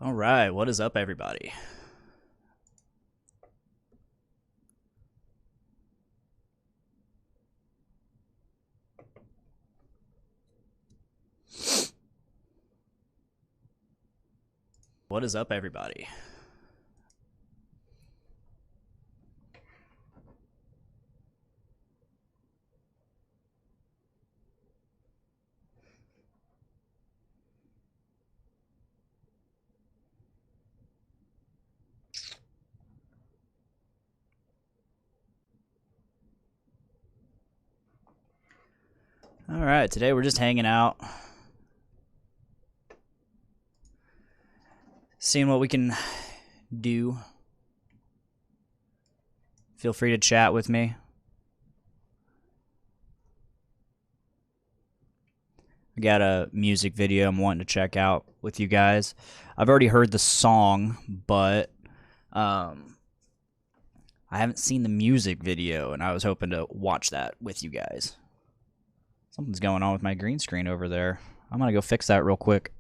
All right, what is up, everybody? What is up, everybody? All right, today we're just hanging out, seeing what we can do. Feel free to chat with me. I got a music video I'm wanting to check out with you guys. I've already heard the song, but I haven't seen the music video, and I was hoping to watch that with you guys. Something's going on with my green screen over there. I'm going to go fix that real quick.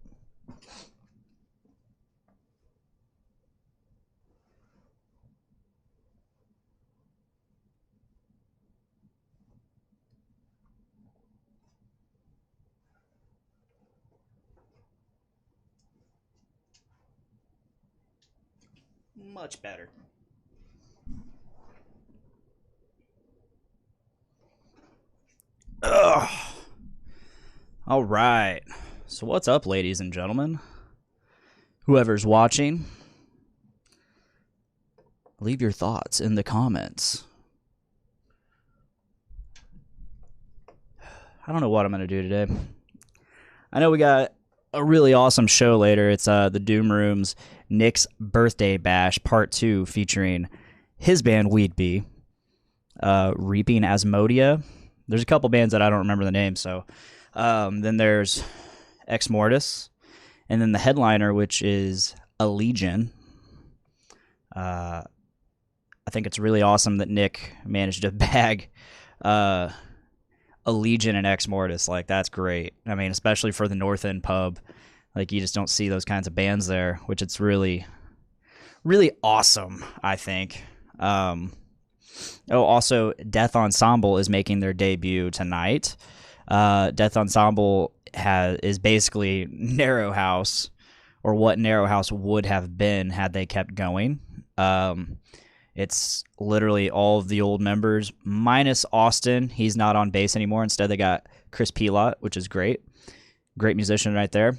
Much better. Ugh. All right. So what's up, ladies and gentlemen? Whoever's watching, leave your thoughts in the comments. I don't know what I'm going to do today. I know we got a really awesome show later. It's the Doom Room's Nick's Birthday Bash Part 2 featuring his band Weed Bee, Reaping Asmodia. There's a couple bands that I don't remember the name, so then there's Ex Mortis, and then the headliner, which is a Legion. I think it's really awesome that Nick managed to bag a Legion and Ex Mortis. Like, that's great. I mean, especially for the North End pub. Like, you just don't see those kinds of bands there, which it's really, really awesome, I think. Also, Death Ensemble is making their debut tonight. Death Ensemble is basically Narrow House, or what Narrow House would have been had they kept going. It's literally all of the old members, minus Austin. He's not on bass anymore. Instead, they got Chris Pilot, which is great. Great musician right there.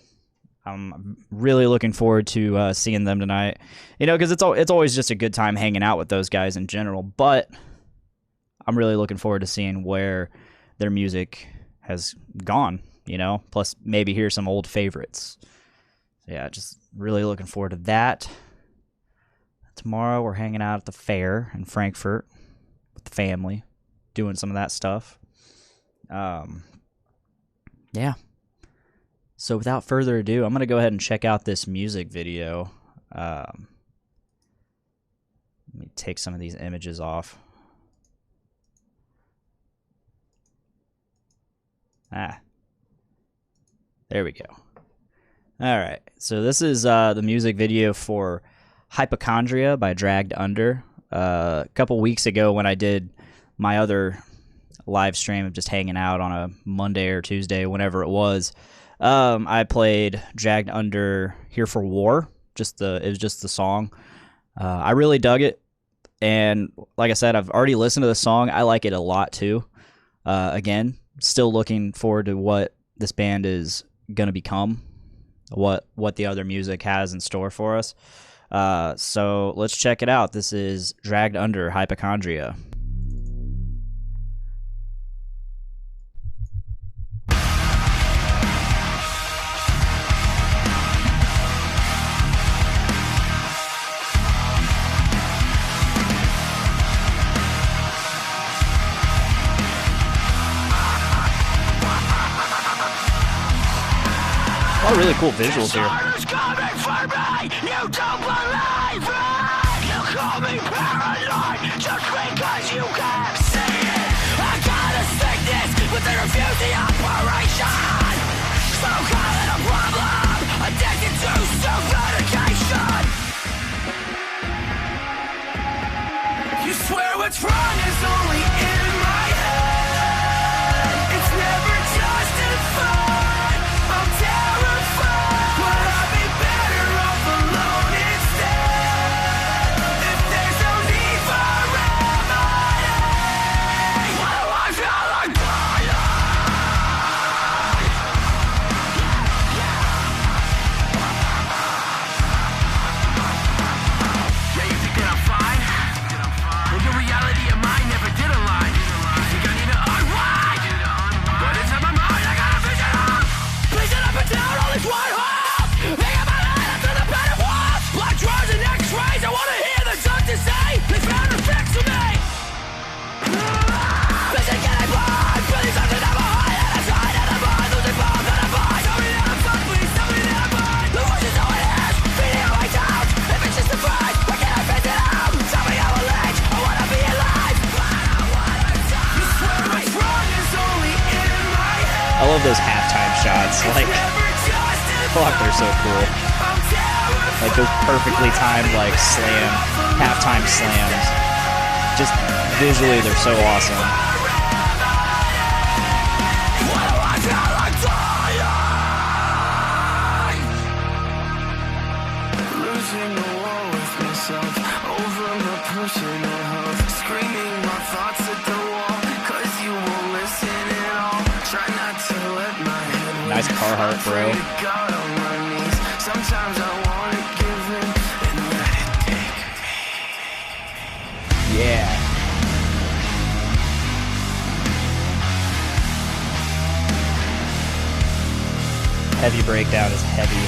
I'm really looking forward to seeing them tonight. You know, because it's always just a good time hanging out with those guys in general. But I'm really looking forward to seeing where their music has gone, you know, plus maybe hear some old favorites. Yeah, just really looking forward to that. Tomorrow we're hanging out at the fair in Frankfurt with the family, doing some of that stuff. Yeah. So without further ado, I'm going to go ahead and check out this music video. Let me take some of these images off. There we go. All right. So this is the music video for Hypochondria by Dragged Under. A couple weeks ago when I did my other live stream of just hanging out on a Monday or Tuesday, whenever it was, I played Dragged Under Here for War. It was just the song. I really dug it. And like I said, I've already listened to the song. I like it a lot too. Again, still looking forward to what this band is going to become, what the other music has in store for us. So let's check it out. This is Dragged Under, Hypochondria. A lot of really cool visuals here. You don't believe it. You call me paranoid just because you can't see it. I got a sickness, but they refuse the operation. So call it a problem. Addicted to self-medication. beats. Like, fuck, they're so cool. Like those perfectly timed like halftime slams. Just visually, they're so awesome. Losing the war with myself over my personal health, screaming my thoughts at the wall, 'cause you won't listen at all. Try not to let my head win. Nice Carhartt, bro. God on my knees. Sometimes I wanna give in and let it take me. Yeah. Heavy breakdown is heavy.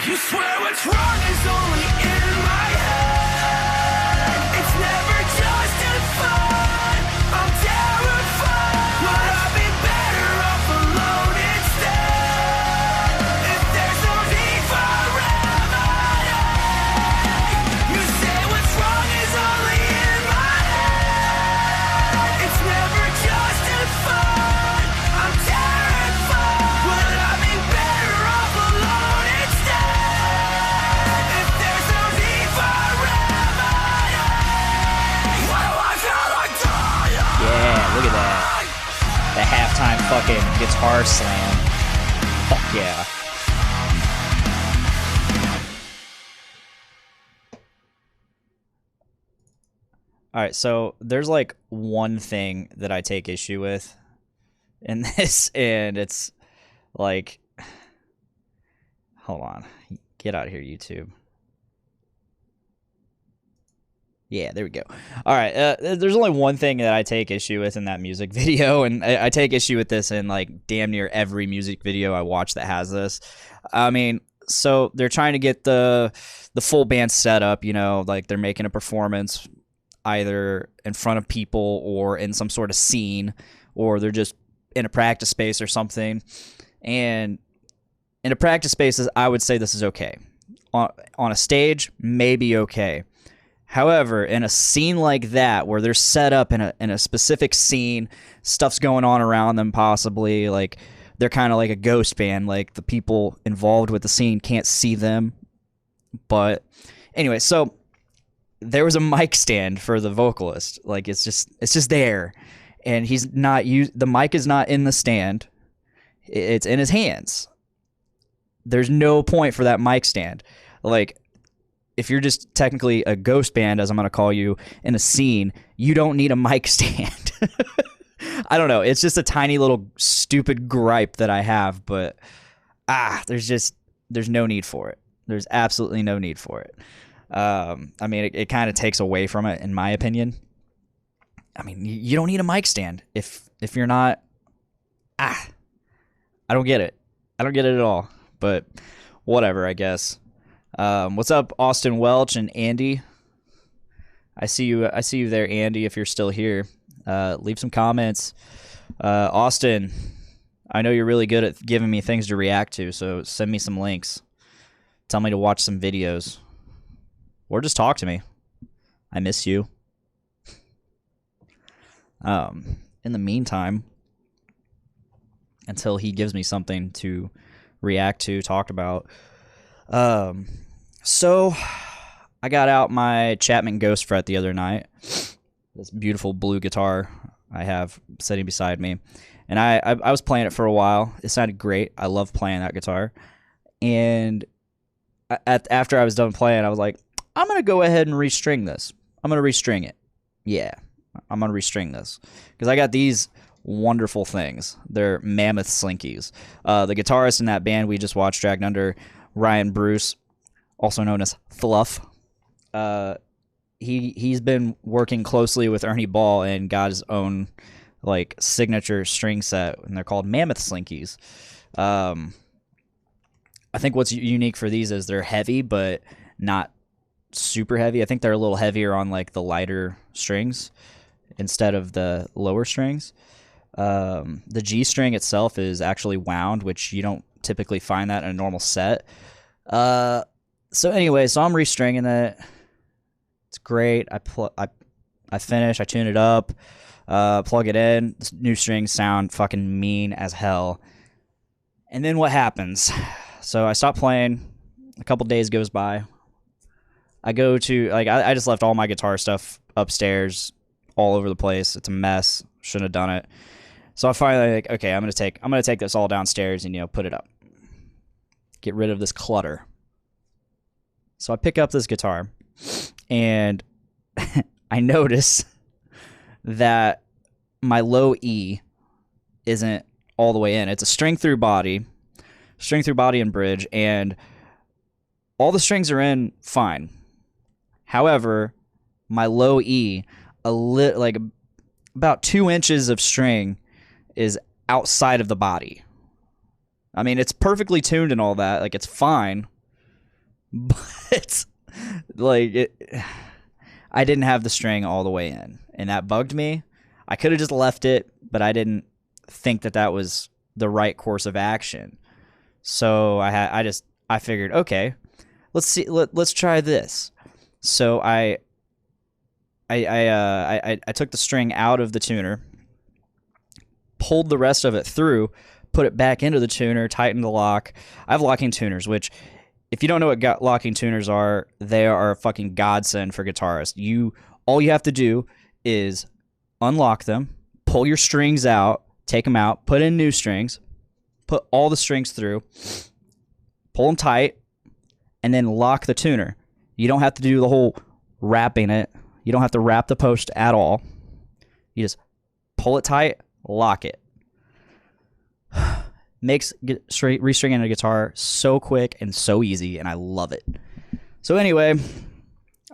You swear what's wrong is only in my head. It's never justified. I'm terrified. Would I be better off alone instead? If there's no need for remedy. You say what's wrong is only in my head. It's never justified. I'm terrified. Would I be better off alone instead? Yeah, look at that. The halftime fucking guitar slam. Fuck yeah. Alright, so there's like one thing that I take issue with in this, and it's like, hold on. Get out of here, YouTube. Yeah, there we go. All right, there's only one thing that I take issue with in that music video, and I take issue with this in like damn near every music video I watch that has this. I mean, so they're trying to get the full band set up, you know, like they're making a performance either in front of people or in some sort of scene, or they're just in a practice space or something. And in a practice spaces, I would say this is okay. On a stage, maybe okay. However, in a scene like that, where they're set up in a specific scene, stuff's going on around them possibly, like they're kind of like a ghost band, like the people involved with the scene can't see them. But anyway, so there was a mic stand for the vocalist. Like it's just there, and he's not the mic is not in the stand. It's in his hands. There's no point for that mic stand. Like, if you're just technically a ghost band, as I'm going to call you, in a scene, you don't need a mic stand. I don't know. It's just a tiny little stupid gripe that I have, but there's no need for it. There's absolutely no need for it. I mean, it kind of takes away from it, in my opinion. I mean, you don't need a mic stand if you're not. I don't get it. I don't get it at all. But whatever, I guess. What's up, Austin Welch and Andy? I see you there, Andy, if you're still here. Leave some comments. Austin, I know you're really good at giving me things to react to, so send me some links. Tell me to watch some videos. Or just talk to me. I miss you. In the meantime, until he gives me something to react to, talk about. So I got out my Chapman Ghost Fret the other night. This beautiful blue guitar I have sitting beside me. And I was playing it for a while. It sounded great. I love playing that guitar. And after I was done playing, I was like, I'm going to go ahead and restring this. I'm going to restring it. Yeah, I'm going to restring this. Because I got these wonderful things. They're Mammoth Slinkies. The guitarist in that band we just watched, Dragged Under, Ryan Bruce, also known as Fluff, he's been working closely with Ernie Ball and got his own like signature string set, and they're called Mammoth Slinkies. I think what's unique for these is they're heavy, but not super heavy. I think they're a little heavier on like the lighter strings instead of the lower strings. The G string itself is actually wound, which you don't typically find that in a normal set. So anyway, so I'm restringing it. It's great. I finish. I tune it up. Plug it in. This new strings sound fucking mean as hell. And then what happens? So I stop playing. A couple days goes by. I go to I just left all my guitar stuff upstairs, all over the place. It's a mess. Shouldn't have done it. So I finally okay, I'm gonna take this all downstairs and put it up. Get rid of this clutter. So I pick up this guitar, and I notice that my low E isn't all the way in. It's a string through body and bridge, and all the strings are in fine. However, my low E, about 2 inches of string is outside of the body. I mean, it's perfectly tuned and all that. Like, it's fine. But, I didn't have the string all the way in. And that bugged me. I could have just left it, but I didn't think that was the right course of action. So I figured, okay, let's try this. So I took the string out of the tuner, pulled the rest of it through, put it back into the tuner, tightened the lock. I have locking tuners, which, if you don't know what locking tuners are, they are a fucking godsend for guitarists. All you have to do is unlock them, pull your strings out, take them out, put in new strings, put all the strings through, pull them tight, and then lock the tuner. You don't have to do the whole wrapping it. You don't have to wrap the post at all. You just pull it tight, lock it. Makes restringing a guitar so quick and so easy, and I love it. So anyway,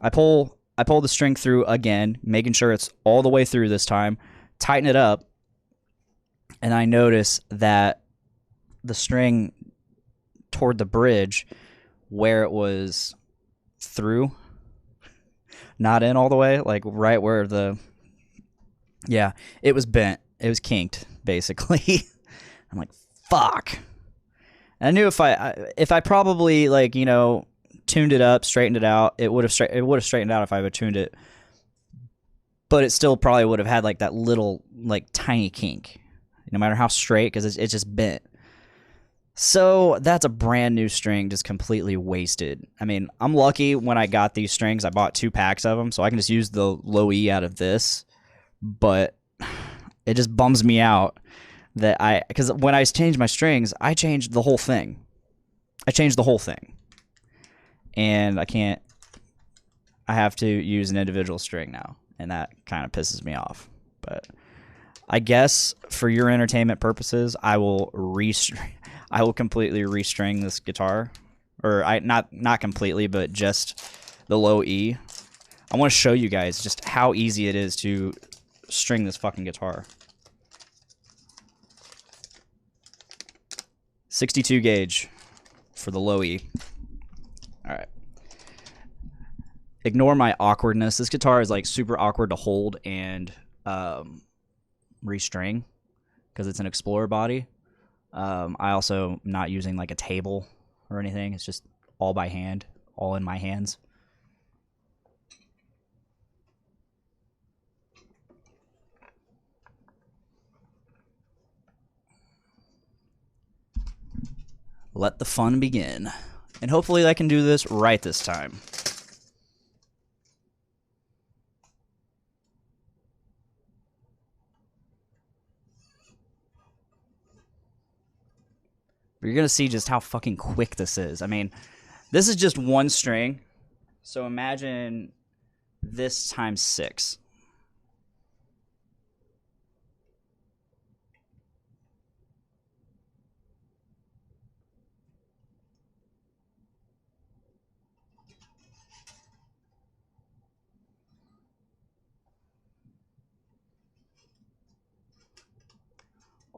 I pull the string through again, making sure it's all the way through this time, tighten it up, and I notice that the string toward the bridge, where it was through, not in all the way, like right where it was bent. It was kinked, basically. I'm like, fuck. And I knew if I probably tuned it up, straightened it out, it would have straightened out if I would have tuned it. But it still probably would have had like that little tiny kink, no matter how straight, because it's just bent. So that's a brand new string just completely wasted. I mean, I'm lucky when I got these strings. I bought 2 packs of them, so I can just use the low E out of this. But it just bums me out because when I changed my strings, I changed the whole thing. And I have to use an individual string now, and that kind of pisses me off. But I guess for your entertainment purposes, I will completely restring this guitar, or not completely, but just the low E. I want to show you guys just how easy it is to string this fucking guitar. 62 gauge for the low E. All right. Ignore my awkwardness. This guitar is super awkward to hold and restring because it's an Explorer body. I also am not using a table or anything. It's just all by hand, all in my hands. Let the fun begin. And hopefully I can do this right this time. But you're going to see just how fucking quick this is. I mean, this is just one string. So imagine this times 6.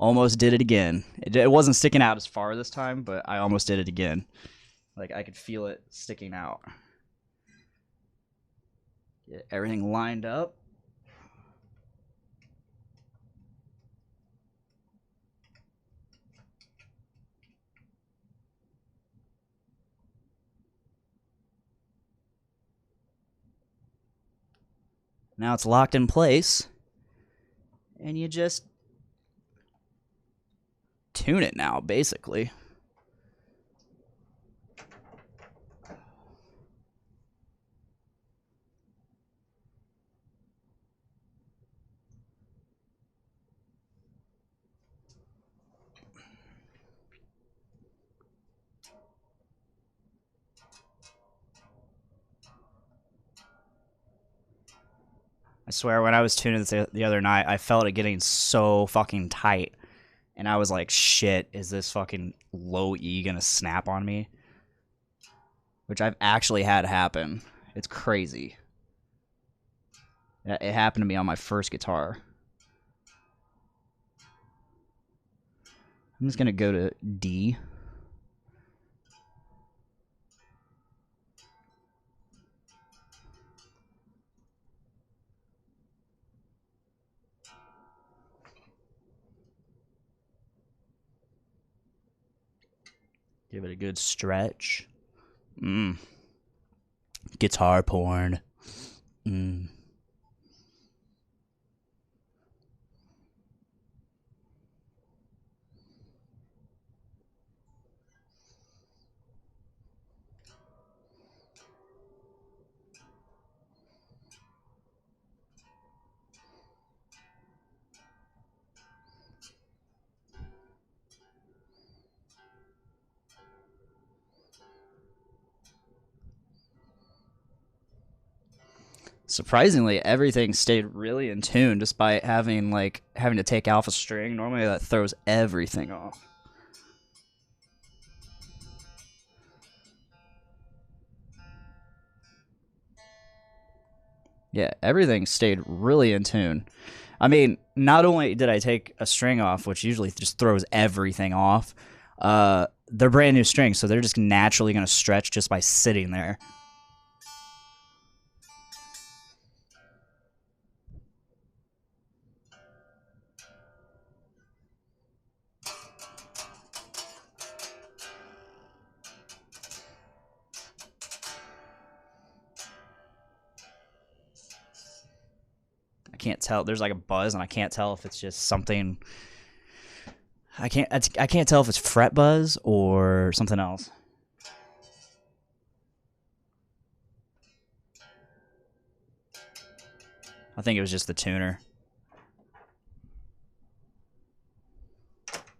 Almost did it again. It wasn't sticking out as far this time, but I almost did it again. Like, I could feel it sticking out. Get everything lined up. Now it's locked in place. And you just tune it now, basically. I swear, when I was tuning this the other night, I felt it getting so fucking tight. And I was like, shit, is this fucking low E gonna snap on me? Which I've actually had happen. It's crazy. It happened to me on my first guitar. I'm just gonna go to D. Give it a good stretch. Guitar porn. Surprisingly, everything stayed really in tune despite having to take off a string. Normally that throws everything off. Yeah, everything stayed really in tune. I mean, not only did I take a string off, which usually just throws everything off, they're brand new strings, so they're just naturally going to stretch just by sitting there. I can't tell. There's like a buzz, and I can't tell if it's just something. I can't tell if it's fret buzz or something else. I think it was just the tuner.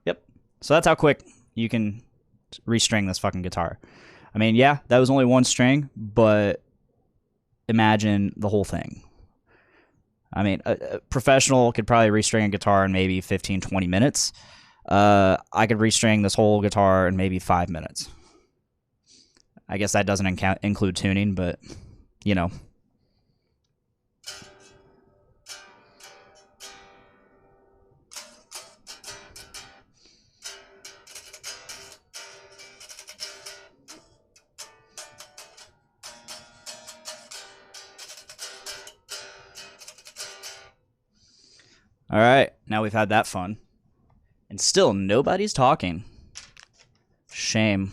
Yep. So that's how quick you can restring this fucking guitar. I mean, yeah, that was only one string, but imagine the whole thing. I mean, a professional could probably restring a guitar in maybe 15, 20 minutes. I could restring this whole guitar in maybe 5 minutes. I guess that doesn't include tuning, but, you know. All right, now we've had that fun. And still nobody's talking. Shame.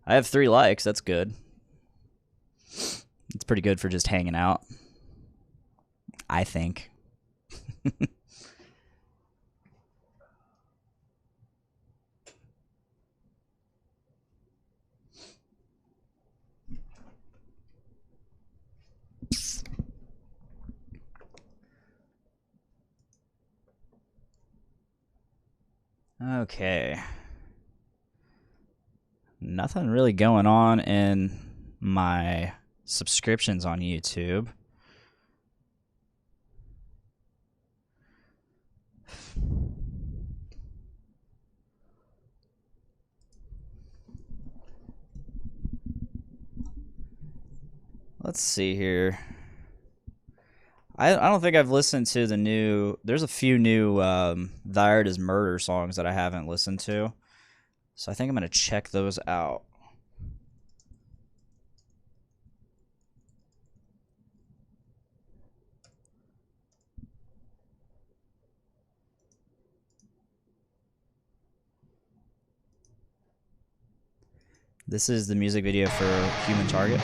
I have 3 likes. That's good. It's pretty good for just hanging out, I think. Okay. Nothing really going on in my subscriptions on YouTube. Let's see here. I don't think I've listened to the new. There's a few new "Thy Art Is Murder" songs that I haven't listened to, so I think I'm gonna check those out. This is the music video for Human Target.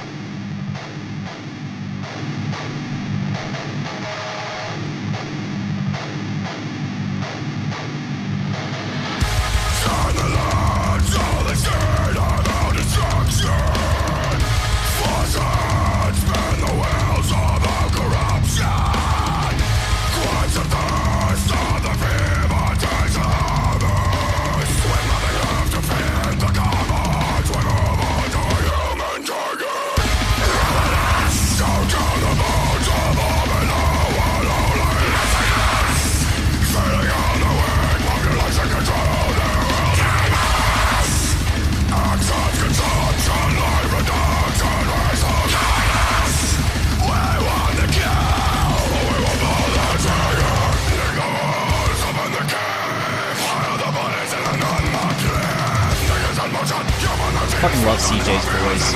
I fucking love CJ's voice.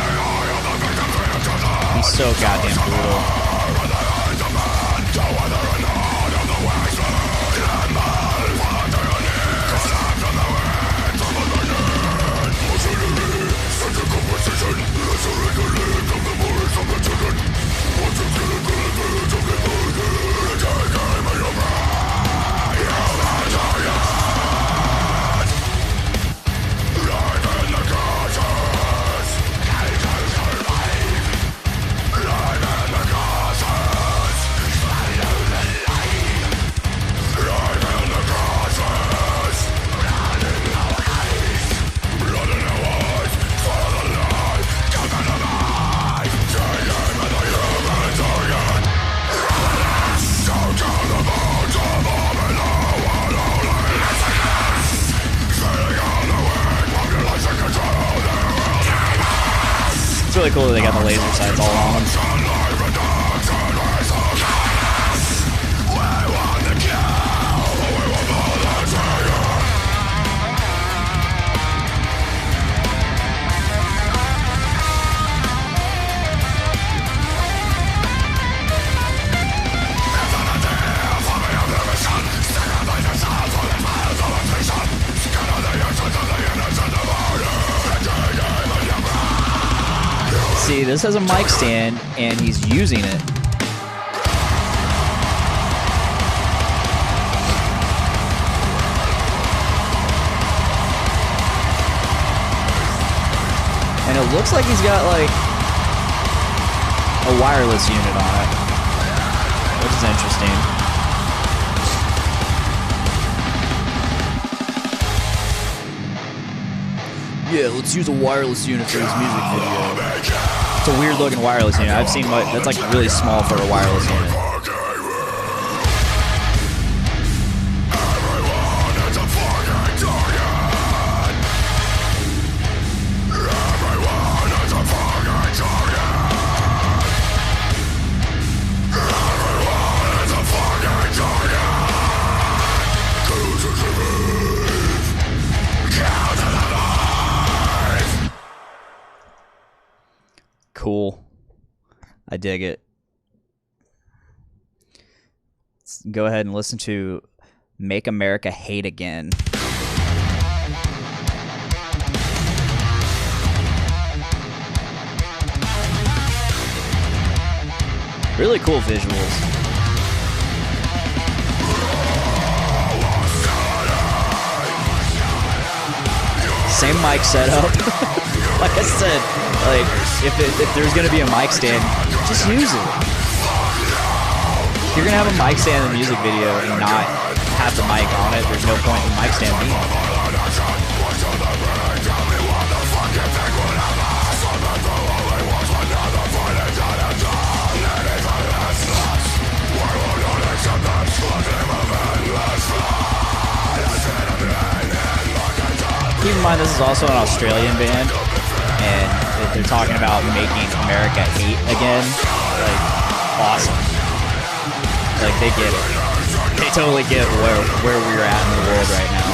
He's so goddamn brutal. It's really cool that they got the laser sights all on them. See, this has a mic stand, and he's using it. And it looks like he's got, like, a wireless unit on it, which is interesting. Yeah, let's use a wireless unit for this music video. It's a weird looking wireless unit. I've seen what that's like really small for a wireless unit. Cool. I dig it. Let's go ahead and listen to Make America Hate Again. Really cool visuals. Same mic setup. Like I said, like if there's gonna be a mic stand, just use it. If you're gonna have a mic stand in the music video and not have the mic on it, there's no point in the mic stand being. Keep in mind this is also an Australian band, and they're talking about making America hate again. Like, awesome. Like, they get it. They totally get where we're at in the world right now.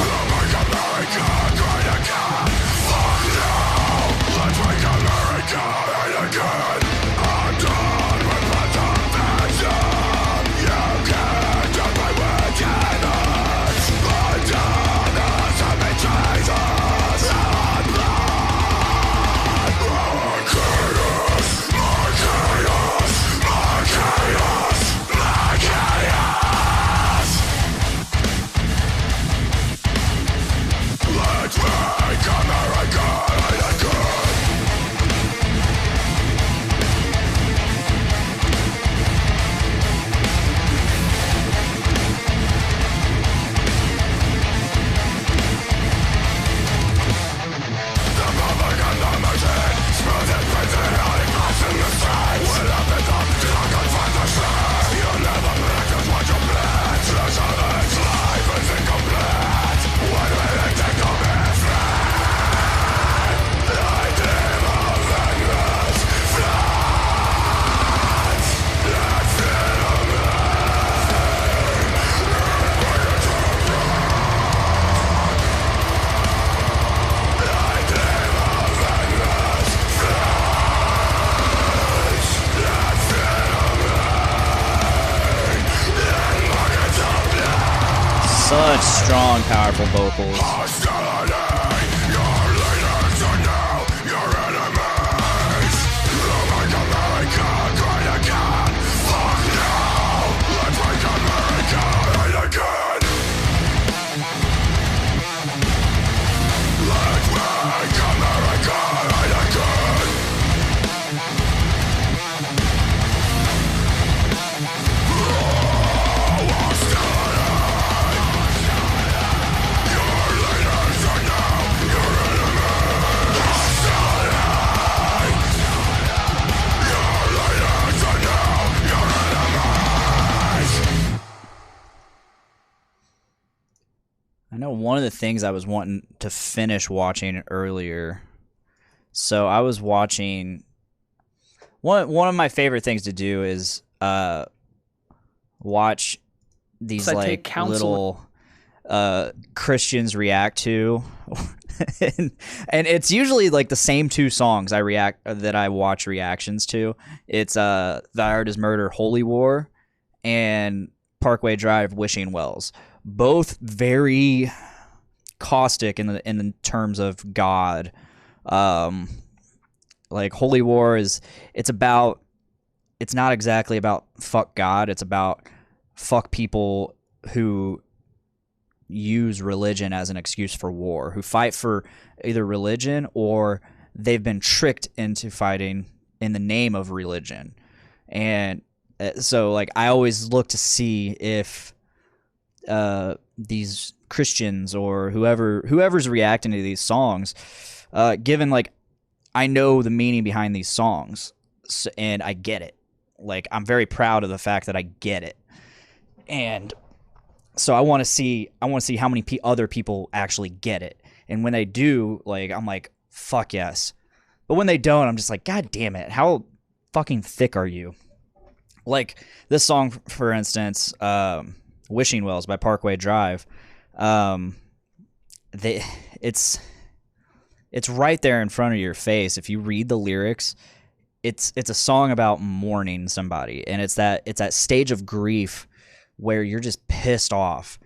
Such strong, powerful vocals. I know one of the things I was wanting to finish watching earlier. So I was watching one of my favorite things to do is watch these like little Christians react to and it's usually like the same two songs that I watch reactions to. It's Thy Art Is Murder, Holy War, and Parkway Drive, Wishing Wells. Both very caustic in the terms of God. Like Holy War it's not exactly about fuck God, it's about fuck people who use religion as an excuse for war, who fight for either religion or they've been tricked into fighting in the name of religion. And so like I always look to see if these Christians or whoever's reacting to these songs, given like I know the meaning behind these songs, and I get it. Like I'm very proud of the fact that I get it, and so I want to see how many other people actually get it. And when they do, like I'm like fuck yes. But when they don't, I'm just like god damn it, how fucking thick are you? Like this song, for instance, Wishing Wells by Parkway Drive. It's right there in front of your face. If you read the lyrics, it's a song about mourning somebody, and it's that stage of grief where you're just pissed off.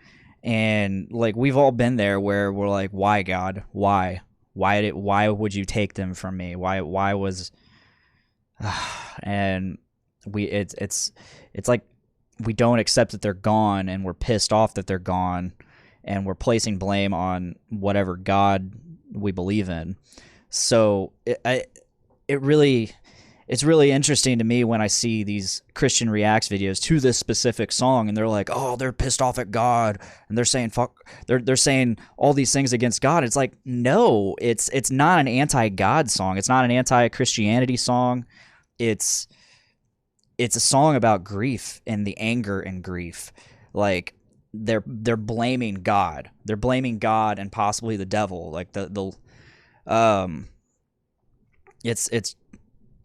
And like we've all been there where we're like, why God? Why would you take them from me? Why was and it's like we don't accept that they're gone, and we're pissed off that they're gone, and we're placing blame on whatever God we believe in. So it's really interesting to me when I see these Christian reacts videos to this specific song, and they're like, oh, they're pissed off at God, and they're saying fuck, they're saying all these things against God. It's like, no, it's not an anti-God song. It's not an anti-Christianity song. It's a song about grief and the anger and grief. Like they're blaming God. They're blaming God and possibly the devil. Like it's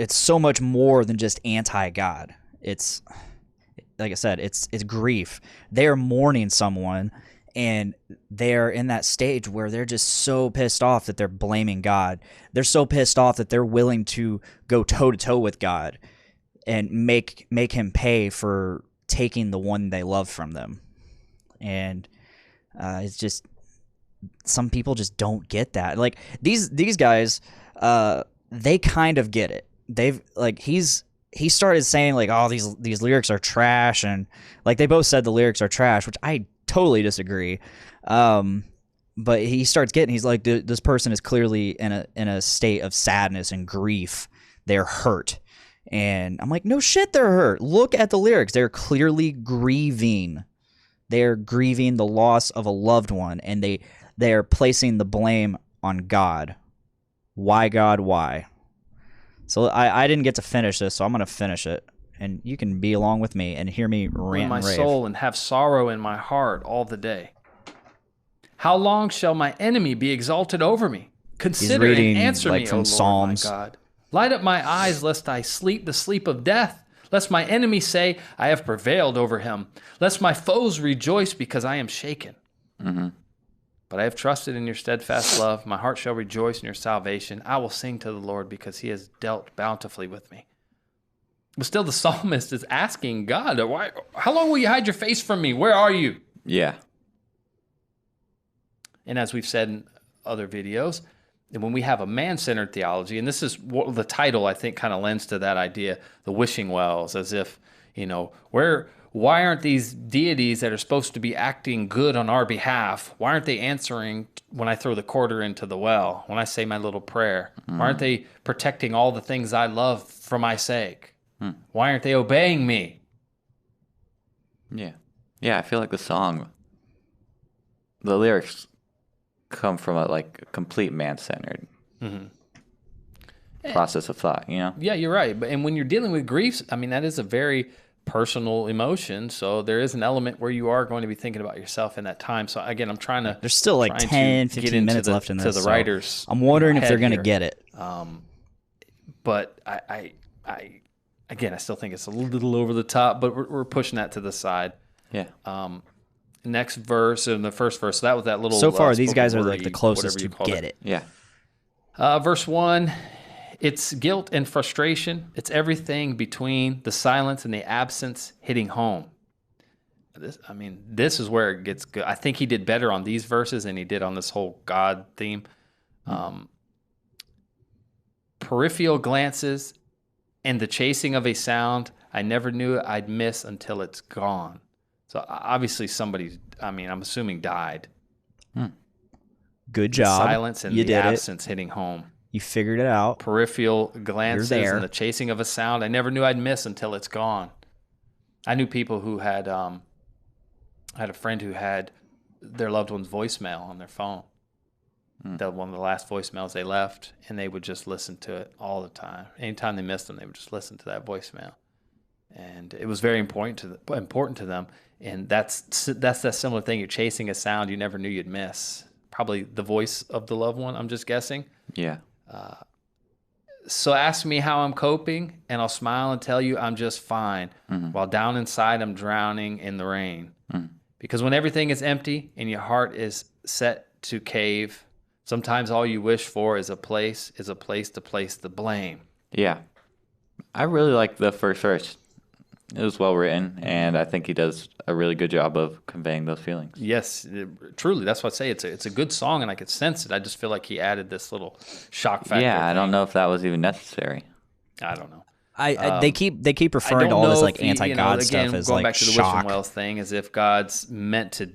so much more than just anti-God. like I said, it's grief. They are mourning someone, and they're in that stage where they're just so pissed off that they're blaming God. They're so pissed off that they're willing to go toe to toe with God and make him pay for taking the one they love from them. And it's just, some people just don't get that. Like these guys, they kind of get it. They've like he started saying like, oh, these lyrics are trash, and like they both said the lyrics are trash, which I totally disagree. But he starts getting, he's like, this person is clearly in a state of sadness and grief. They're hurt. And I'm like, no shit, they're hurt. Look at the lyrics. They're clearly grieving. They're grieving the loss of a loved one, and they are placing the blame on God. Why, God, why? So I didn't get to finish this, so I'm going to finish it. And you can be along with me and hear me rant in my and rave. soul and have sorrow in my heart all the day. How long shall my enemy be exalted over me? Consider and answer me, from O Lord, Psalms. my God. Light up my eyes, lest I sleep the sleep of death. Lest my enemy say, I have prevailed over him. Lest my foes rejoice because I am shaken. Mm-hmm. But I have trusted in your steadfast love. My heart shall rejoice in your salvation. I will sing to the Lord because he has dealt bountifully with me. But still the psalmist is asking God, how long will you hide your face from me? Where are you? Yeah. And as we've said in other videos, and when we have a man-centered theology, and this is what the title, I think, kind of lends to that idea, the wishing wells, as if, why aren't these deities that are supposed to be acting good on our behalf, why aren't they answering when I throw the quarter into the well, when I say my little prayer? Why aren't they protecting all the things I love for my sake? Why aren't they obeying me? Yeah. Yeah, I feel like the lyrics come from a complete man-centered process of thought, you know? Yeah, you're right. And when you're dealing with grief, I mean, that is a very personal emotion. So there is an element where you are going to be thinking about yourself in that time. So again, I'm trying to... There's still like 10, 15 minutes left in this. To the writers. I'm wondering if they're going to get it. But I still think it's a little over the top, but we're pushing that to the side. Yeah. Next verse, in the first verse, so that was that little... So far, these spoken guys are word, like the closest to whatever you get it. Yeah. Verse 1, it's guilt and frustration. It's everything between the silence and the absence hitting home. This is where it gets good. I think he did better on these verses than he did on this whole God theme. Peripheral glances and the chasing of a sound I never knew I'd miss until it's gone. So obviously somebody, I'm assuming died. Good job. The silence and you the did absence hitting home. You figured it out. Peripheral glances You're there. and the chasing of a sound I never knew I'd miss until it's gone. I knew people who had, I had a friend who had their loved one's voicemail on their phone. That one of the last voicemails they left, and they would just listen to it all the time. Anytime they missed them, they would just listen to that voicemail. And it was very important to them. And that's that similar thing. You're chasing a sound you never knew you'd miss. Probably the voice of the loved one, I'm just guessing. Yeah. So ask me how I'm coping, and I'll smile and tell you I'm just fine. While down inside, I'm drowning in the rain. Because when everything is empty and your heart is set to cave, sometimes all you wish for is a place to place the blame. Yeah. I really like the first verse. It was well written, and I think he does a really good job of conveying those feelings. Yes, truly. That's what I say. It's a good song, and I could sense it. I just feel like he added this little shock factor. Yeah, I don't know if that was even necessary. I don't know. They keep referring to all this like anti-God stuff as going like back to the shock, wishing wells thing, as if God's meant to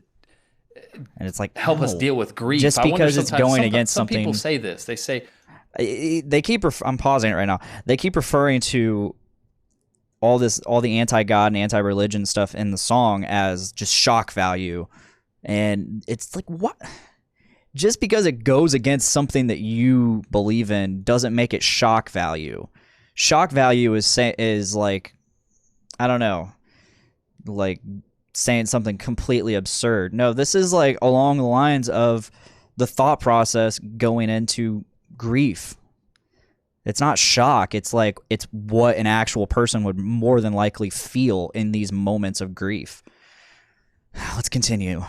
and it's like help us deal with grief. Just because it's going against some something. People say this. They say they keep. I'm pausing it right now. They keep referring to all the anti-God and anti-religion stuff in the song as just shock value, and it's like, what? Just because it goes against something that you believe in doesn't make it shock value. Shock value is like, I don't know, like saying something completely absurd. No, this is like along the lines of the thought process going into grief. It's not shock. It's like it's what an actual person would more than likely feel in these moments of grief. Let's continue.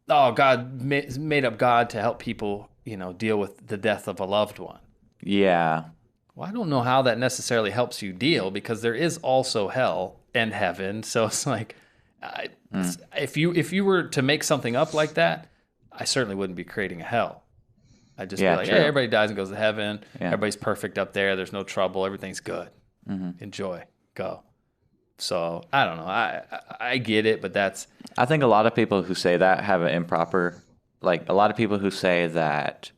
Oh, God made up God to help people, deal with the death of a loved one. Yeah. Well, I don't know how that necessarily helps you deal, because there is also hell and heaven. So it's like, if you were to make something up like that, I certainly wouldn't be creating a hell. I'd just be like, true. hey, everybody dies and goes to heaven. Yeah. Everybody's perfect up there. There's no trouble. Everything's good. Enjoy. Go. So I don't know. I get it, but that's... I think a lot of people who say that have an improper... Like, a lot of people who say that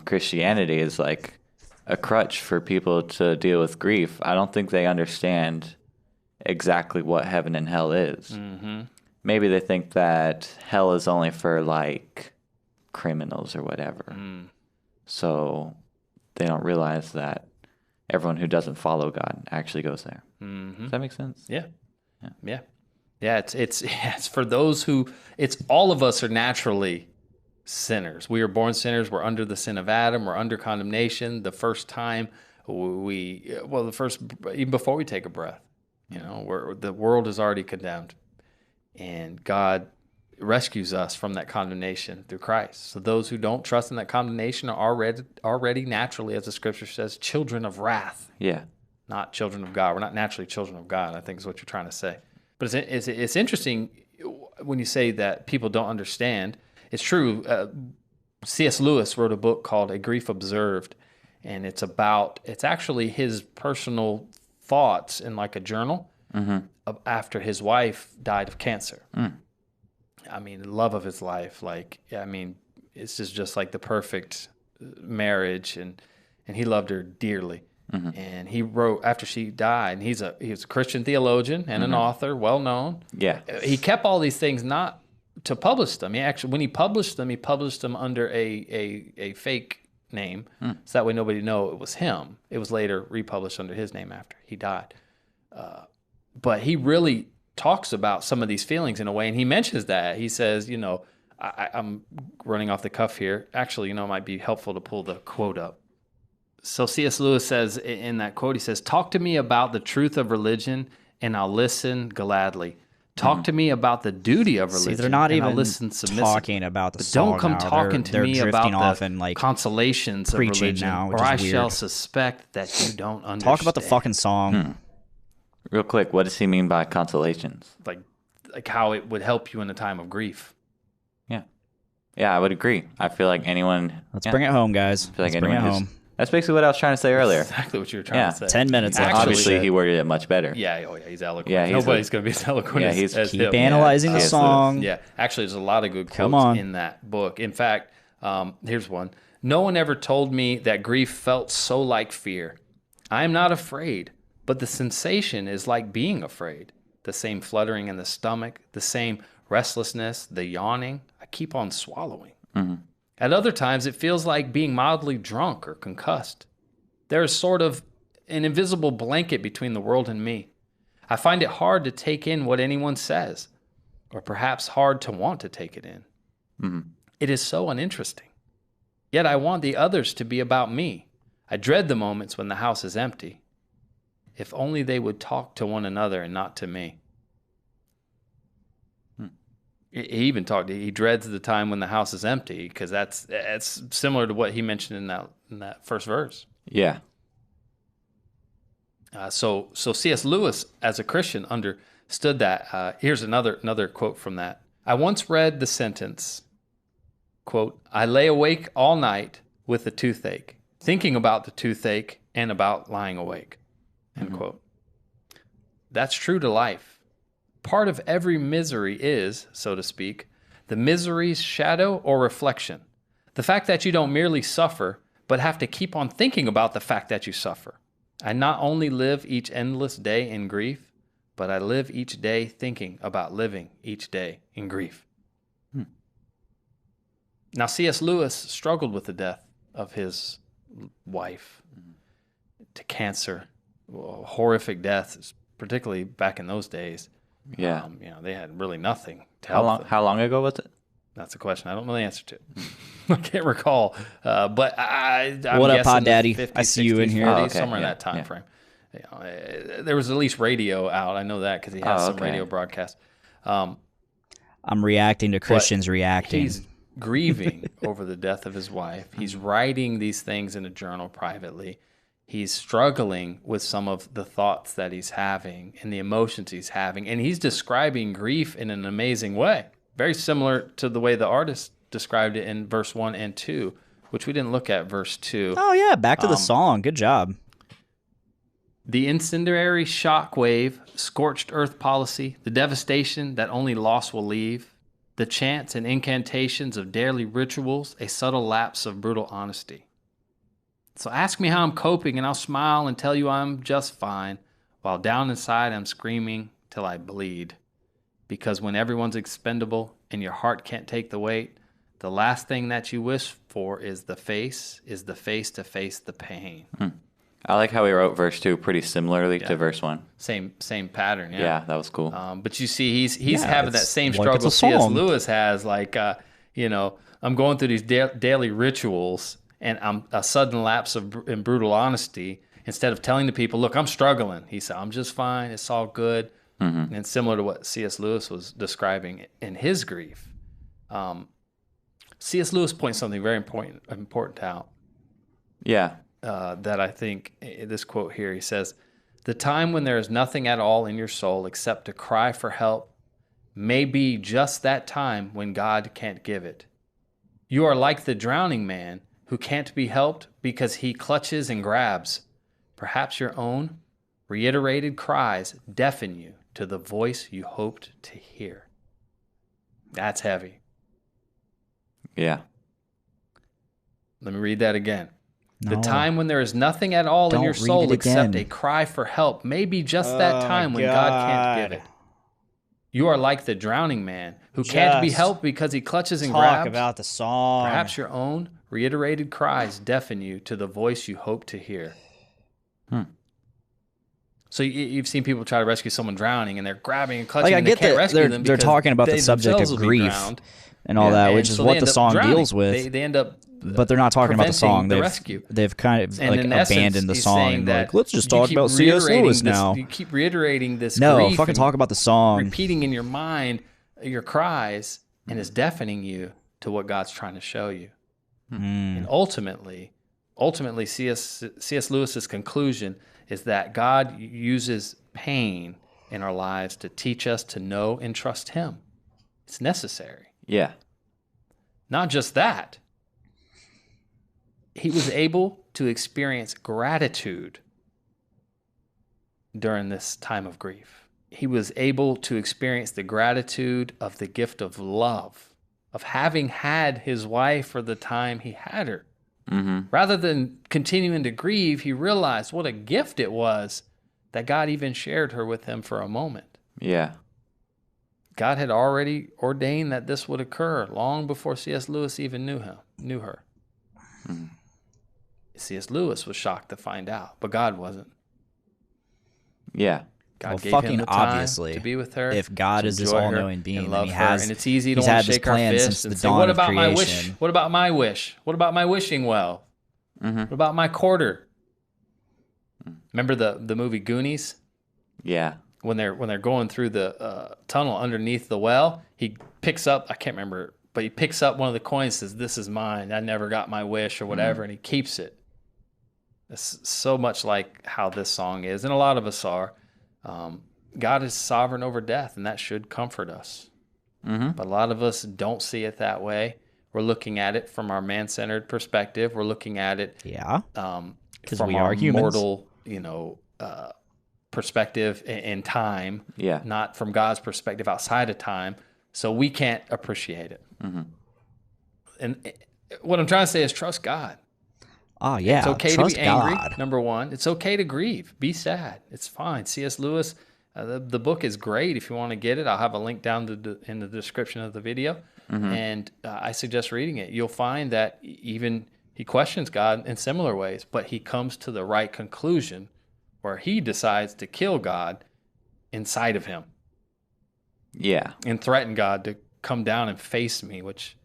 Christianity is like a crutch for people to deal with grief, I don't think they understand exactly what heaven and hell is. Mm-hmm. Maybe they think that hell is only for, like, criminals or whatever. So they don't realize that everyone who doesn't follow God actually goes there. Does that make sense? Yeah. It's for those who... It's all of us are naturally sinners. We are born sinners. We're under the sin of Adam. We're under condemnation the first time even before we take a breath. The world is already condemned, and God rescues us from that condemnation through Christ. So those who don't trust in that condemnation are already naturally, as the scripture says, children of wrath. Yeah. Not children of God. We're not naturally children of God, I think is what you're trying to say. But it's interesting when you say that people don't understand. It's true. C.S. Lewis wrote a book called A Grief Observed, and it's actually his personal thoughts in like a journal after his wife died of cancer. I mean, the love of his life. It's just like the perfect marriage, and he loved her dearly. And he wrote after she died, and he was a Christian theologian and an author, well known. Yeah. He kept all these things not to publish them. When he published them under a fake name, so that way nobody know it was him. It was later republished under his name after he died. But he really talks about some of these feelings in a way, and he mentions that. He says, I'm running off the cuff here. Actually, it might be helpful to pull the quote up. So C.S. Lewis says in that quote, he says, "Talk to me about the truth of religion, and I'll listen gladly. Talk to me about the duty of religion, they're not and even I'll listen submissively. talking about the But song don't come now. talking They're to me drifting about off the and, like, consolations of preaching religion, now, which or is I shall weird. suspect that you don't understand." Talk about the fucking song. Real quick, what does he mean by consolations? Like how it would help you in a time of grief. Yeah. Yeah, I would agree. I feel like anyone... Let's bring it home, guys. I feel like Let's bring it anyone home. That's basically what I was trying to say earlier. Exactly what you were trying to say. 10 minutes left. Actually, Obviously, he worded it much better. Yeah, he's eloquent. Yeah, he's Nobody's going to be as eloquent as Keep him. analyzing the C.S. song. Yeah, actually, there's a lot of good Come quotes on. in that book. In fact, here's one. "No one ever told me that grief felt so like fear. I am not afraid, but the sensation is like being afraid. The same fluttering in the stomach, the same restlessness, the yawning. I keep on swallowing. At other times, it feels like being mildly drunk or concussed. There is sort of an invisible blanket between the world and me. I find it hard to take in what anyone says, or perhaps hard to want to take it in. It is so uninteresting. Yet I want the others to be about me. I dread the moments when the house is empty. If only they would talk to one another and not to me." He even he dreads the time when the house is empty, because that's similar to what he mentioned in that first verse. Yeah. So C.S. Lewis, as a Christian, understood that. Here's another quote from that. "I once read the sentence, quote, 'I lay awake all night with the toothache, thinking about the toothache and about lying awake,' end quote. That's true to life. Part of every misery is, so to speak, the misery's shadow or reflection. The fact that you don't merely suffer, but have to keep on thinking about the fact that you suffer. I not only live each endless day in grief, but I live each day thinking about living each day in grief." Now, C.S. Lewis struggled with the death of his wife to cancer. Well, horrific death, particularly back in those days. Yeah. They had really nothing to help them. How long ago was it? That's a question I don't know the answer to. I can't recall, but I'm What up, guessing Pod the Daddy? 50s, I see you in 60s, here. 40s, Oh, okay, somewhere in yeah, that time yeah. frame. You know, there was at least radio out. I know that because he has Oh, some okay. radio broadcasts. I'm reacting to Christians reacting. He's grieving over the death of his wife. He's writing these things in a journal privately. He's struggling with some of the thoughts that he's having and the emotions he's having. And he's describing grief in an amazing way, very similar to the way the artist described it in verse 1 and 2, which we didn't look at verse 2. Oh yeah, back to the song. Good job. The incendiary shock wave, scorched earth policy, the devastation that only loss will leave, the chants and incantations of daily rituals, a subtle lapse of brutal honesty. So ask me how I'm coping, and I'll smile and tell you I'm just fine, while down inside I'm screaming till I bleed. Because when everyone's expendable and your heart can't take the weight, the last thing that you wish for is the face to face the pain. I like how he wrote verse 2 pretty similarly to verse 1. Same pattern, yeah. Yeah, that was cool. But you see, he's Yeah, having that it's same like struggle it's a C.S. song. Lewis has. Like, I'm going through these daily rituals, and I'm a sudden lapse of in brutal honesty. Instead of telling the people, "Look, I'm struggling," he said, "I'm just fine. It's all good." And similar to what C.S. Lewis was describing in his grief, C.S. Lewis points something very important out. Yeah. That I think this quote here, he says, "The time when there is nothing at all in your soul except to cry for help may be just that time when God can't give it. You are like the drowning man who can't be helped because he clutches and grabs. Perhaps your own reiterated cries deafen you to the voice you hoped to hear." That's heavy. Yeah. Let me read that again. The No. time when there is nothing at all in Don't your read soul it except again. a cry for help may be just that Oh, time my when God can't give God. it. You are like the drowning man who can't be Just helped because he clutches and Talk grabs. about the song. Perhaps your own reiterated cries deafen you to the voice you hope to hear. So you've seen people try to rescue someone drowning, and they're grabbing and clutching, Like, I and they get can't that rescue they're- them they're because talking about the they subject of themselves will be grief drowned. and all that, which And is so what they the end up song drowning. deals with. They end up, But they're not talking about the song. preventing the They've rescue. they've kind of And like in essence, abandoned the he's song saying and that like, let's just you talk keep about C.S. reiterating Lewis this- now. You keep reiterating this No, grief fucking and talk about the song. repeating in your mind your cries, and it's deafening you to what God's trying to show you. And ultimately, C.S. Lewis's conclusion is that God uses pain in our lives to teach us to know and trust Him. It's necessary. Yeah. Not just that, he was able to experience gratitude during this time of grief. He was able to experience the gratitude of the gift of love, of having had his wife for the time he had her. Rather than continuing to grieve, he realized what a gift it was that God even shared her with him for a moment. Yeah. God had already ordained that this would occur long before C.S. Lewis even knew her. C.S. Lewis was shocked to find out, but God wasn't. Yeah. God Well, gave fucking him the time obviously, to be with her. if God to is this enjoy her, all-knowing being, and then love he her. has- And it's easy to he's want had to this shake our plan fist since and the say, dawn "What of about my wish? creation." What about my wish? What about my wishing well? What about my quarter?" Remember the movie Goonies? Yeah. When they're going through the tunnel underneath the well, he picks up, I can't remember, but he picks up one of the coins, says, "This is mine. I never got my wish," or whatever, and he keeps it. It's so much like how this song is, and a lot of us are. God is sovereign over death, and that should comfort us. But a lot of us don't see it that way. We're looking at it from our man-centered perspective. We're looking at it Yeah. from we our are humans. mortal, perspective in time, Yeah. not from God's perspective outside of time. So we can't appreciate it. And what I'm trying to say is trust God. Oh yeah. It's okay Trust to be angry, God. number one. It's okay to grieve. Be sad. It's fine. C.S. Lewis, the book is great. If you want to get it, I'll have a link down in the description of the video. And I suggest reading it. You'll find that even he questions God in similar ways, but he comes to the right conclusion where he decides to kill God inside of him Yeah. and threaten God to come down and face me, which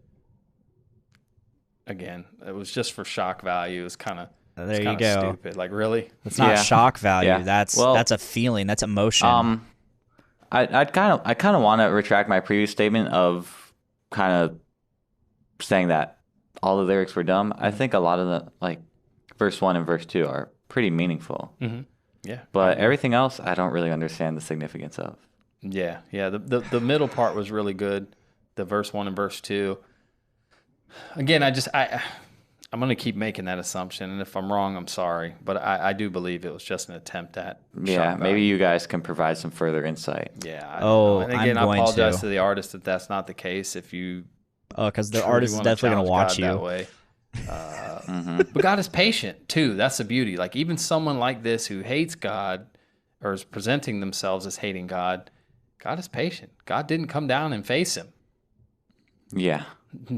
again, it was just for shock value. It's kind of There you go. stupid. Like, really? It's not shock value. Yeah. That's a feeling. That's emotion. I kind of want to retract my previous statement of kind of saying that all the lyrics were dumb. I think a lot of the like verse 1 and verse 2 are pretty meaningful. Mm-hmm. Yeah. But everything else, I don't really understand the significance of. Yeah. The middle part was really good. The verse 1 and verse 2. Again, I'm going to keep making that assumption, and if I'm wrong, I'm sorry. But I do believe it was just an attempt at Yeah, shock maybe value. you guys can provide some further insight. Yeah. I don't know. And again, I'm going I apologize to. to the artist that that's not the case. If you Because the truly artist is wanna definitely going to challenge watch God that you. way. But God is patient too. That's the beauty. Like even someone like this who hates God or is presenting themselves as hating God, God is patient. God didn't come down and face him. Yeah.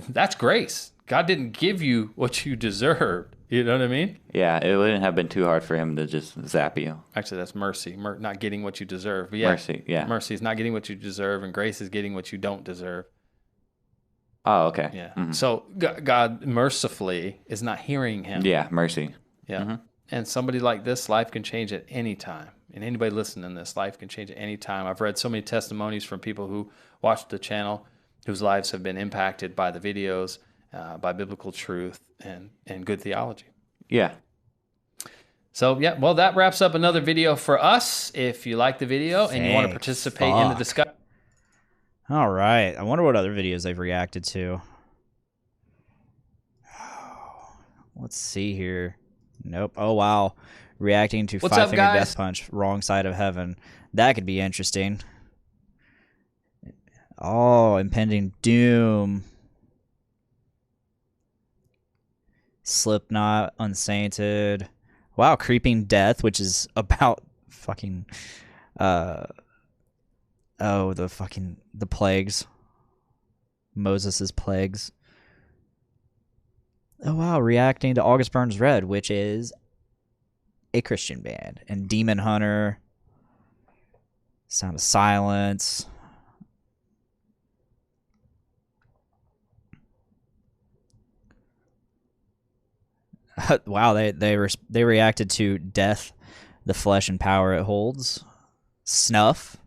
That's grace. God didn't give you what you deserved. You know what I mean? Yeah, it wouldn't have been too hard for him to just zap you. Actually, that's mercy. Not getting what you deserve. But yeah, Mercy, yeah. Mercy is not getting what you deserve, and grace is getting what you don't deserve. Oh, okay. Yeah. Mhm. So God mercifully is not hearing him. Yeah, mercy. Yeah. And somebody like this, life can change at any time. And anybody listening to this, life can change at any time. I've read so many testimonies from people who watch the channel whose lives have been impacted by the videos, by biblical truth and good theology. Yeah. So, yeah, well, that wraps up another video for us. If you like the video and you want to Thank participate in the fuck. discussion, All right. I wonder what other videos they've reacted to. Let's see here. Nope. Oh, wow. Reacting to What's Five up, Finger guys? Death Punch, Wrong Side of Heaven. That could be interesting. Oh, Impending Doom. Slipknot, Unsainted. Wow, Creeping Death, which is about fucking the plagues. Moses' plagues. Oh wow, reacting to August Burns Red, which is a Christian band. And Demon Hunter. Sound of Silence. Wow, they reacted to Death, the Flesh and Power It Holds. Snuff.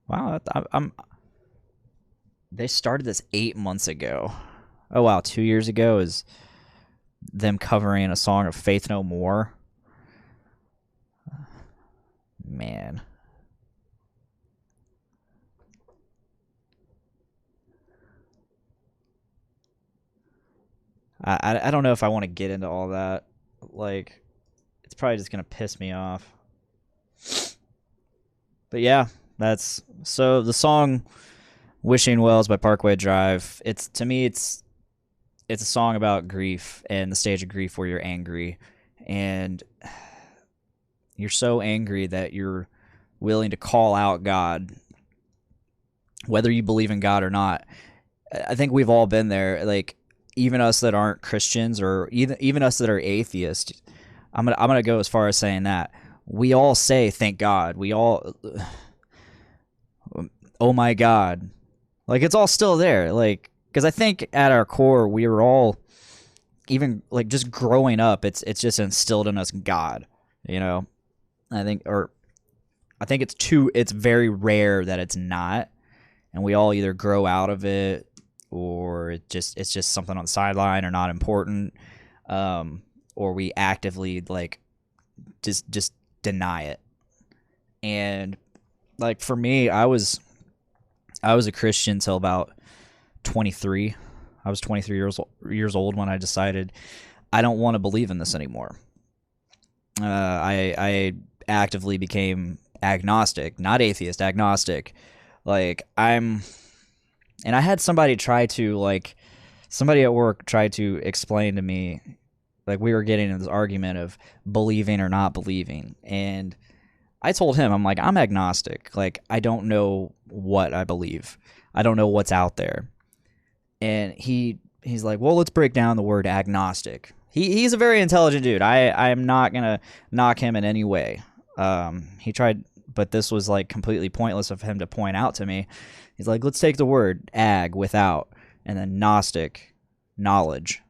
Wow, they started this 8 months ago. Oh wow, 2 years ago is them covering a song of Faith No More. Man. I don't know if I want to get into all that. Like, it's probably just going to piss me off. But yeah, that's... So, the song Wishing Wells by Parkway Drive, to me, it's a song about grief and the stage of grief where you're angry. And you're so angry that you're willing to call out God, whether you believe in God or not. I think we've all been there. Like, even us that aren't Christians or even us that are atheists, I'm gonna go as far as saying that we all say thank God. We all, oh my God, like it's all still there. Like, because I think at our core we were all, even like just growing up, it's just instilled in us God. You know, I think it's very rare that it's not, and we all either grow out of it, or it's just something on the sideline or not important, or we actively like just deny it. And like for me, I was a Christian till about 23. I was 23 years old when I decided I don't want to believe in this anymore. I actively became agnostic, not atheist, agnostic. Like and I had somebody at work try to explain to me, like we were getting in this argument of believing or not believing. And I told him, I'm like, I'm agnostic. Like, I don't know what I believe. I don't know what's out there. And he's like, well, let's break down the word agnostic. He's a very intelligent dude. I'm not going to knock him in any way. He tried, but this was like completely pointless of him to point out to me. He's like, let's take the word ag, without, and then gnostic, knowledge.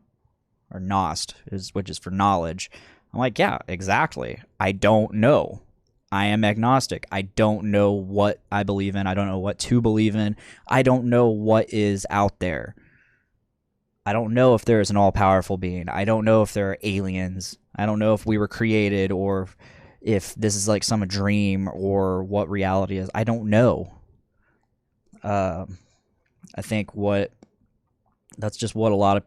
or Gnost, which is for knowledge. I'm like, yeah, exactly. I don't know. I am agnostic. I don't know what I believe in. I don't know what to believe in. I don't know what is out there. I don't know if there is an all-powerful being. I don't know if there are aliens. I don't know if we were created or if this is like some dream or what reality is. I don't know. I think that's just what a lot of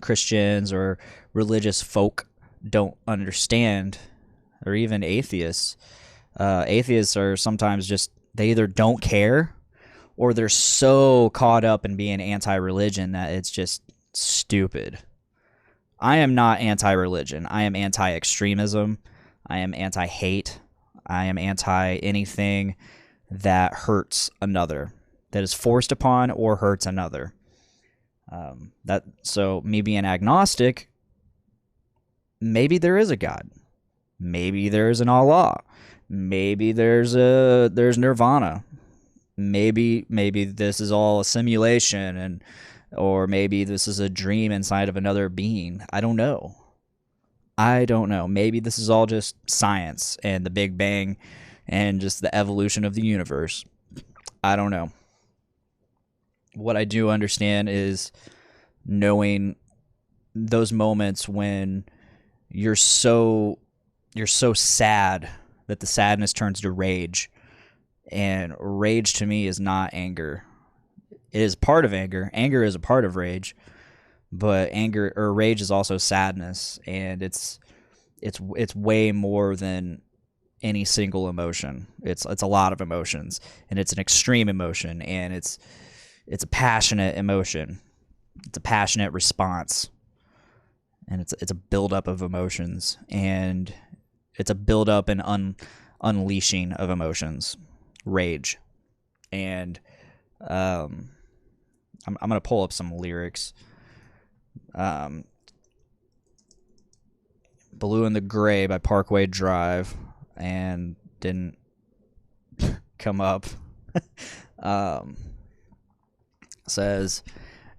Christians or religious folk don't understand, or even atheists. Atheists are sometimes just, they either don't care or they're so caught up in being anti-religion that it's just stupid. I am not anti-religion. I am anti-extremism. I am anti-hate. I am anti-anything that hurts another, that is forced upon or hurts another. So me being agnostic, maybe there is a God. Maybe there's an Allah. Maybe there's Nirvana. Maybe this is all a simulation, or maybe this is a dream inside of another being. I don't know. Maybe this is all just science and the Big Bang and just the evolution of the universe. I don't know. What I do understand is knowing those moments when you're so sad that the sadness turns to rage. And rage to me is not anger. It is part of anger. Anger is a part of rage, but anger or rage is also sadness, and it's way more than any single emotion. It's a lot of emotions, and it's an extreme emotion, and it's a passionate emotion. It's a passionate response, and it's a buildup of emotions, and it's a buildup and unleashing of emotions, rage, and I'm gonna pull up some lyrics. Blue and the Gray by Parkway Drive, and didn't come up. Says,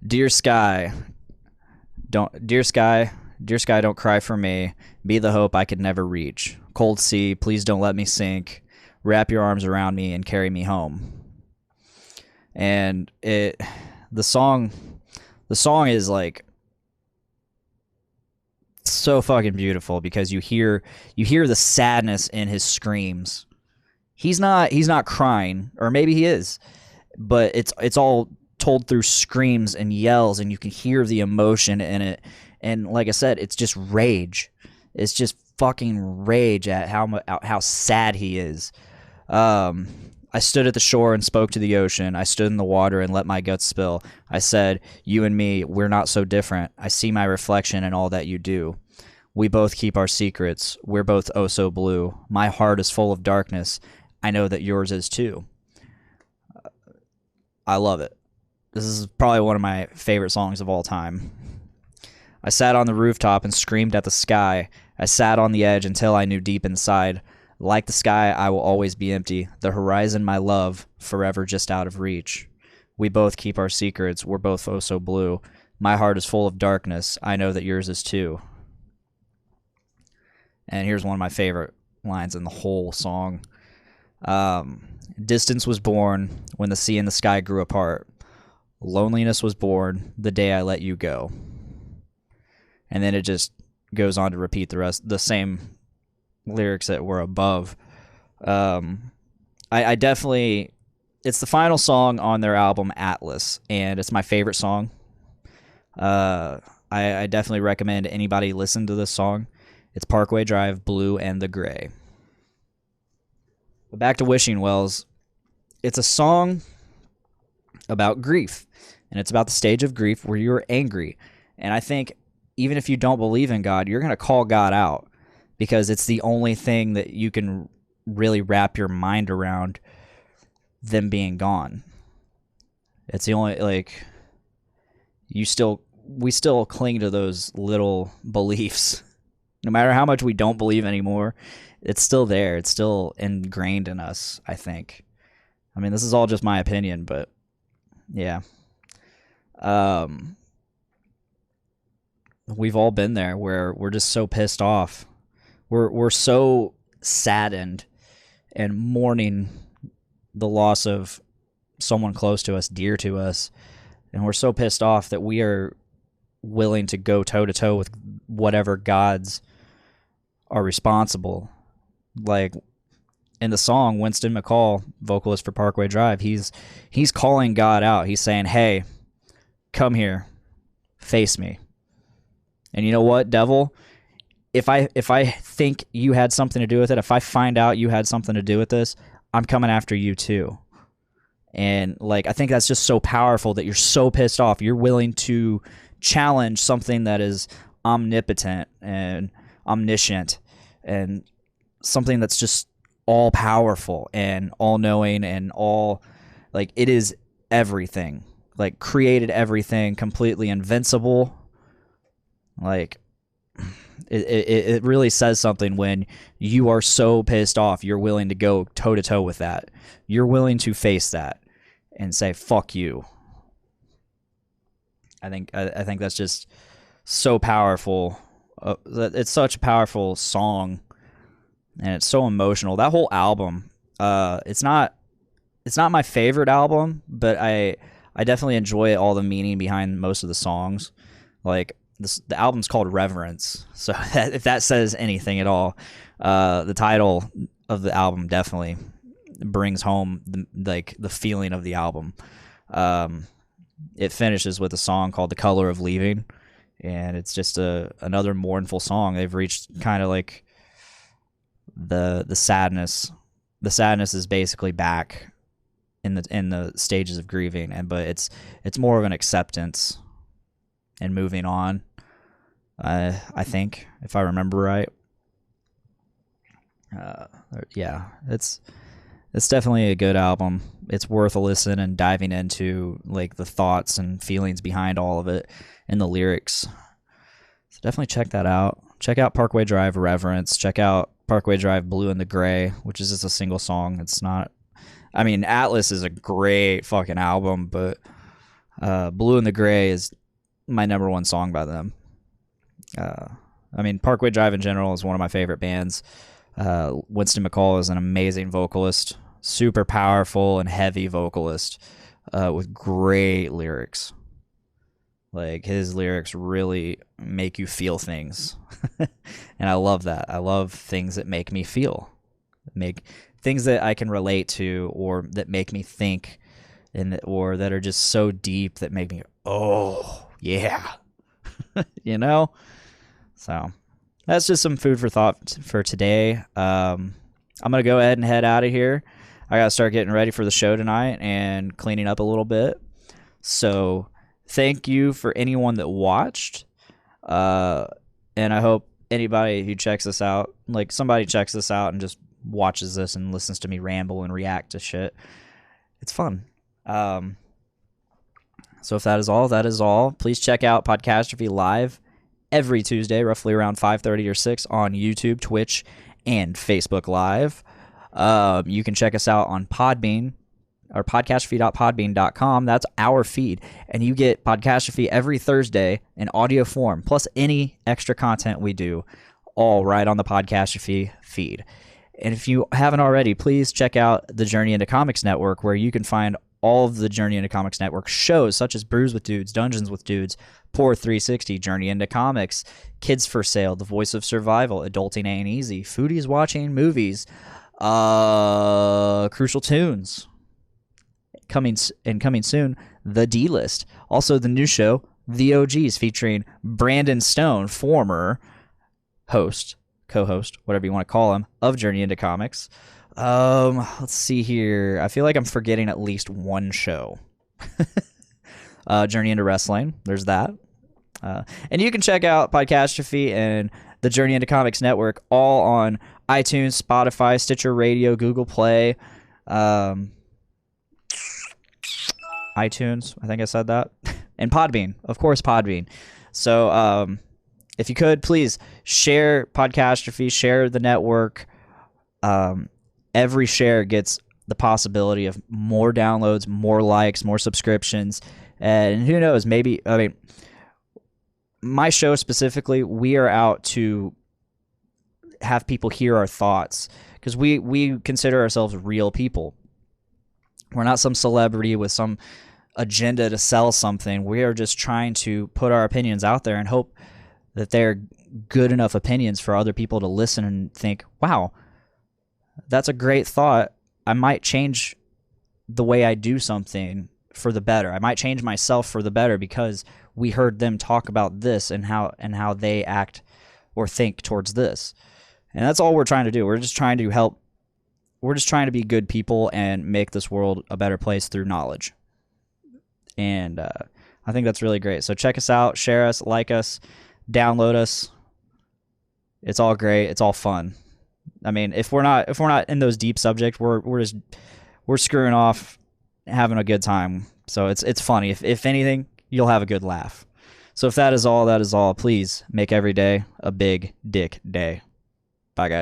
Dear sky, don't cry for me. Be the hope I could never reach. Cold sea, please don't let me sink. Wrap your arms around me and carry me home. And the song is like so fucking beautiful because you hear the sadness in his screams. He's not crying, or maybe he is, but it's all told through screams and yells, and you can hear the emotion in it. And like I said, it's just rage. It's just fucking rage at how sad he is. I stood at the shore and spoke to the ocean. I stood in the water and let my guts spill. I said, you and me, we're not so different. I see my reflection in all that you do. We both keep our secrets. We're both oh so blue. My heart is full of darkness. I know that yours is too. I love it. This is probably one of my favorite songs of all time. I sat on the rooftop and screamed at the sky. I sat on the edge until I knew deep inside. Like the sky, I will always be empty. The horizon, my love, forever just out of reach. We both keep our secrets. We're both oh so blue. My heart is full of darkness. I know that yours is too. And here's one of my favorite lines in the whole song. Distance was born when the sea and the sky grew apart. Loneliness was born the day I let you go. And then it just goes on to repeat the same lyrics that were above. I definitely, it's the final song on their album Atlas, and it's my favorite song. I definitely recommend anybody listen to this song. It's Parkway Drive, Blue and the Gray. But back to Wishing Wells. It's a song about grief, and it's about the stage of grief where you're angry. And I think even if you don't believe in God, you're going to call God out, because it's the only thing that you can really wrap your mind around them being gone. It's the only, like, we still cling to those little beliefs. No matter how much we don't believe anymore, it's still there. It's still ingrained in us, I think. I mean, this is all just my opinion, but yeah. we've all been there where we're just so pissed off. We're so saddened and mourning the loss of someone close to us, dear to us, and we're so pissed off that we are willing to go toe to toe with whatever gods are responsible. Like in the song, Winston McCall, vocalist for Parkway Drive, he's calling God out. He's saying, "Hey, come here, face me." And you know what, devil? If I think you had something to do with it, if I find out you had something to do with this, I'm coming after you too. And like, I think that's just so powerful that you're so pissed off. You're willing to challenge something that is omnipotent and omniscient and something that's just all powerful and all knowing and all, like, it is everything, like created everything, completely invincible. Like, it really says something when you are so pissed off, you're willing to go toe to toe with that. You're willing to face that and say, fuck you. I think that's just so powerful. It's such a powerful song, and it's so emotional. That whole album, it's not my favorite album, but I definitely enjoy all the meaning behind most of the songs. Like, the album's called Reverence, so if that says anything at all, the title of the album definitely brings home the feeling of the album. It finishes with a song called "The Color of Leaving," and it's just another mournful song. They've reached kind of like the sadness. The sadness is basically back in the stages of grieving, but it's more of an acceptance and moving on. I think, if I remember right. Yeah, it's definitely a good album. It's worth a listen and diving into like the thoughts and feelings behind all of it and the lyrics. So definitely check that out. Check out Parkway Drive Reverence. Check out Parkway Drive Blue and the Gray, which is just a single song. It's not, I mean, Atlas is a great fucking album, but Blue and the Gray is my number one song by them. I mean, Parkway Drive in general is one of my favorite bands. Winston McCall is an amazing vocalist, super powerful and heavy vocalist, with great lyrics. Like, his lyrics really make you feel things. And I love that. I love things that make me feel, make things that I can relate to, or that make me think, or that are just so deep that make me, oh yeah. You know? So that's just some food for thought for today. I'm going to go ahead and head out of here. I got to start getting ready for the show tonight and cleaning up a little bit. So thank you for anyone that watched. And I hope anybody who checks this out, like somebody checks this out and just watches this and listens to me ramble and react to shit. It's fun. So if that is all, please check out Podcastrophe Live every Tuesday, roughly around 5:30 or 6 on YouTube, Twitch, and Facebook Live. You can check us out on Podbean, or podcastrophe.podbean.com. That's our feed. And you get Podcastrophe every Thursday in audio form, plus any extra content we do, all right on the Podcastrophe feed. And if you haven't already, please check out the Journey into Comics Network, where you can find all of the Journey into Comics Network shows, such as Brews with Dudes, Dungeons with Dudes, Pour 360, Journey into Comics, Kids for Sale, The Voice of Survival, Adulting Ain't Easy, Foodies Watching Movies, Crucial Tunes, coming soon, The D-List. Also, the new show, The OGs, featuring Brandon Stone, former host, co-host, whatever you want to call him, of Journey into Comics. Let's see here. I feel like I'm forgetting at least one show. Journey into Wrestling. There's that. And you can check out Podcastrophe and the Journey into Comics Network all on iTunes, Spotify, Stitcher Radio, Google Play, iTunes. I think I said that. And Podbean. Of course, Podbean. So, if you could, please share Podcastrophe, share the network. Every share gets the possibility of more downloads, more likes, more subscriptions, and who knows, maybe, I mean, my show specifically, we are out to have people hear our thoughts because we consider ourselves real people. We're not some celebrity with some agenda to sell something. We are just trying to put our opinions out there and hope that they're good enough opinions for other people to listen and think, wow, that's a great thought. I might change the way I do something for the better. I might change myself for the better because we heard them talk about this and how they act or think towards this. And that's all we're trying to do. We're just trying to help. We're just trying to be good people and make this world a better place through knowledge. And I think that's really great. So check us out, share us, like us, download us. It's all great. It's all fun. I mean, if we're not in those deep subjects, we're screwing off, having a good time. So it's funny. If anything, you'll have a good laugh. So if that is all, please make every day a big dick day. Bye, guys.